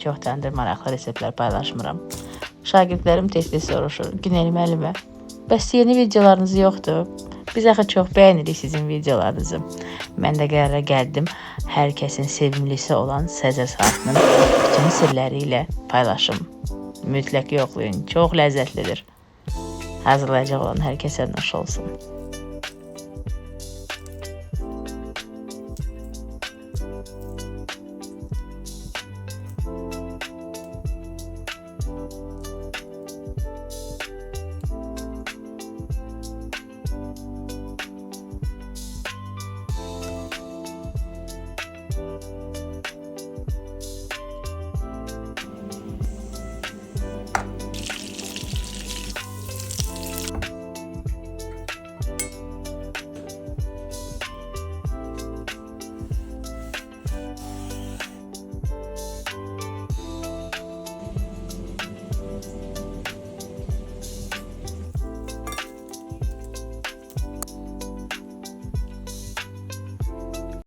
çoxdandır maraqlı reseptlər paylaşmıram. Şagirdlərim tez-tez soruşur, Günel müəllimə, bəs yeni videolarınız yoxdur? Biz axı çox bəyənirik sizin videolarınızı. Mən də qərara gəldim, hər kəsin sevimlisi olan Səzər saatının bütün sirləri ilə paylaşım. Mütləq yoxlayın, çox ləzzətlidir. Hazırlayacaq olan hər kəsə nuş olsun.